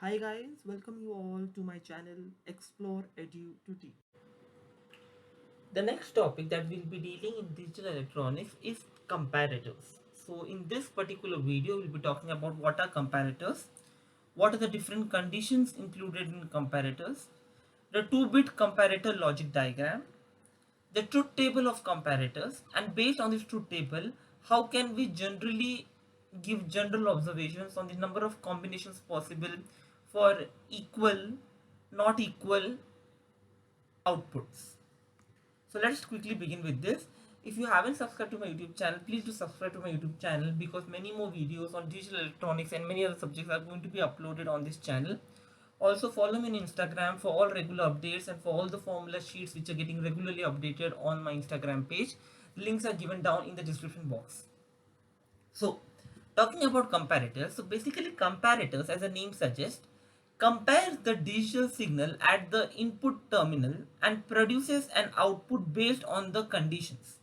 Hi guys, welcome you all to my channel Explore Edu to Teach. The next topic that we'll be dealing in digital electronics is comparators. So in this particular video, we'll be talking about what are comparators, what are the different conditions included in comparators, the 2-bit comparator logic diagram, the truth table of comparators, and based on this truth table, how can we generally give general observations on the number of combinations possible for equal, not equal outputs. So let's quickly begin with this. If you haven't subscribed to my YouTube channel, please do subscribe to my YouTube channel because many more videos on digital electronics and many other subjects are going to be uploaded on this channel. Also follow me on Instagram for all regular updates and for all the formula sheets which are getting regularly updated on my Instagram page. Links are given down in the description box. So talking about comparators, so basically comparators, as the name suggests, compares the digital signal at the input terminal and produces an output based on the conditions.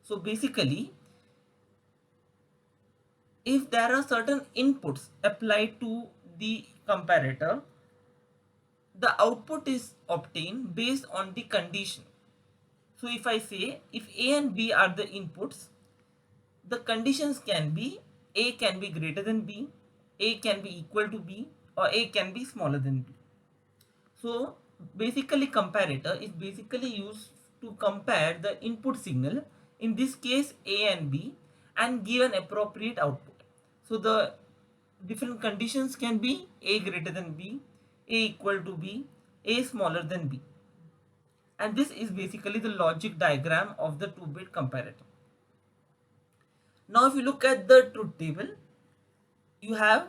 So basically, if there are certain inputs applied to the comparator, the output is obtained based on the condition. So if I say if A and B are the inputs, the conditions can be A can be greater than B, A can be equal to B, or A can be smaller than B. So basically comparator is basically used to compare the input signal, in this case A and B, and give an appropriate output. So the different conditions can be A greater than B, A equal to B, A smaller than B. And this is basically the logic diagram of the 2-bit comparator. Now if you look at the truth table, you have,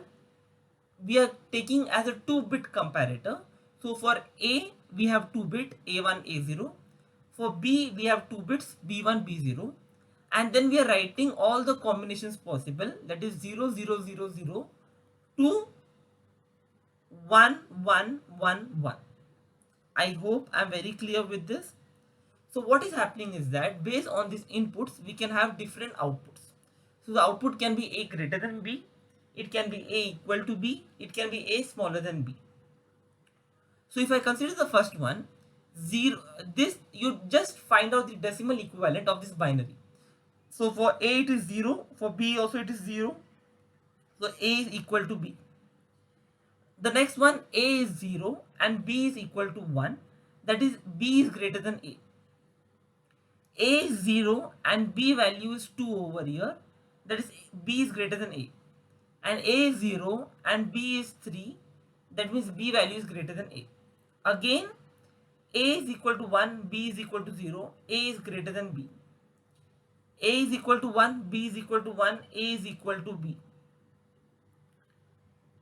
we are taking as a 2-bit comparator. So for A we have 2-bit A1 A0, for B we have 2 bits B1 B0, and then we are writing all the combinations possible, that is 0 0 0 0 to 1 1 1 1. I hope I'm very clear with this. So what is happening is that based on these inputs, we can have different outputs. So the output can be A greater than B, it can be A equal to B, it can be A smaller than B. So if I consider the first one, 0, this you just find out the decimal equivalent of this binary. So for A it is 0, for B also it is 0, so A is equal to B. The next one, A is 0 and B is equal to 1, that is B is greater than A. A is 0 and B value is 2 over here, that is B is greater than A. And A is 0 and B is 3, that means B value is greater than A. Again, A is equal to 1, B is equal to 0, A is greater than B. A is equal to 1, B is equal to 1, A is equal to B.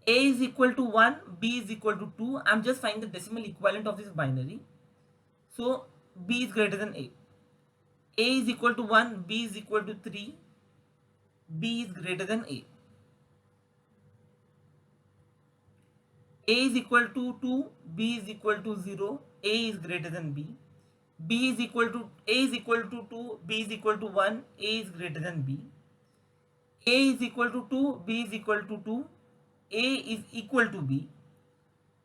A is equal to 1, B is equal to 2. I'm just finding the decimal equivalent of this binary. So B is greater than A. A is equal to 1, B is equal to 3, B is greater than A. A is equal to 2, B is equal to 0, A is greater than B. B is equal to, A is equal to 2, B is equal to 1, A is greater than B. A is equal to 2, B is equal to 2, A is equal to B.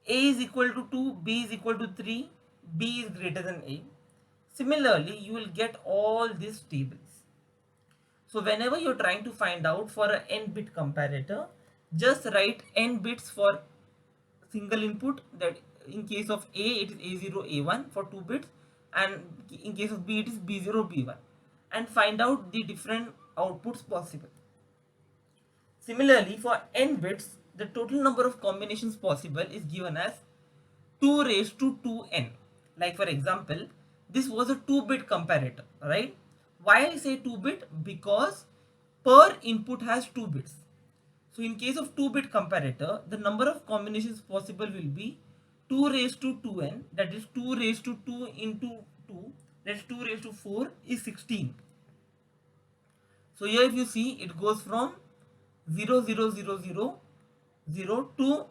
A is equal to 2, B is equal to 3, B is greater than A. Similarly, you will get all these tables. So whenever you're trying to find out for an n-bit comparator, just write n bits for single input, that in case of A it is A0 A1 for 2 bits, and in case of B it is B0 B1, and find out the different outputs possible. Similarly, for n bits, the total number of combinations possible is given as 2 raised to 2n. Like for example, this was a 2-bit comparator, right? Why I say 2-bit? Because per input has 2 bits. So in case of 2-bit comparator, the number of combinations possible will be 2 raised to 2n, that is 2 raised to 2 into 2, that is 2 raised to 4 is 16. So here if you see, it goes from 0 0 0 0 0 to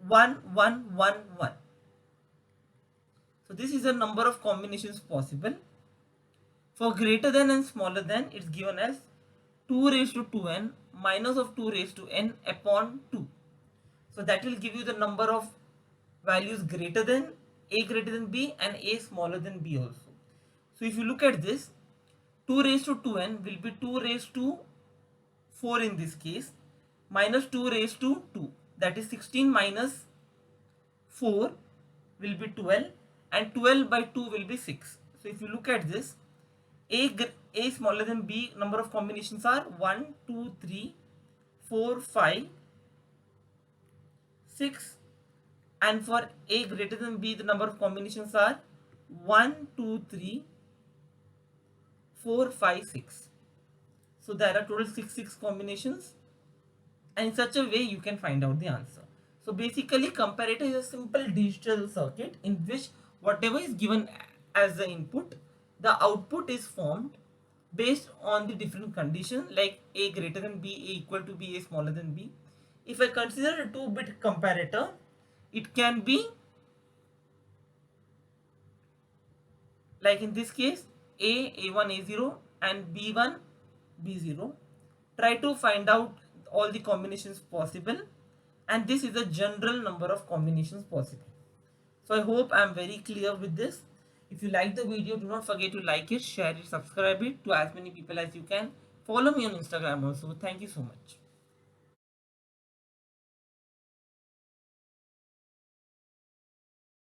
1 1 1 1. So this is the number of combinations possible. For greater than and smaller than, it's given as 2 raised to 2n minus of 2 raised to n upon 2. So that will give you the number of values greater than a greater than b and a smaller than b also. So if you look at this, 2 raised to 2n will be 2 raised to 4 in this case, minus 2 raised to 2, that is 16 minus 4 will be 12, and 12 by 2 will be 6. So if you look at this, a smaller than b number of combinations are 1 2 3 4 5 6, and for a greater than b the number of combinations are 1 2 3 4 5 6. So there are total 6 combinations, and in such a way you can find out the answer. So basically comparator is a simple digital circuit in which whatever is given as the input, the output is formed based on the different condition, like a greater than b, a equal to b, a smaller than b. If I consider a 2-bit comparator, it can be like in this case a1 a0 and b1 b0. Try to find out all the combinations possible, and this is the general number of combinations possible. So I hope I am very clear with this. If you like the video, do not forget to like it, share it, subscribe it to as many people as you can. Follow me on Instagram also. Thank you so much.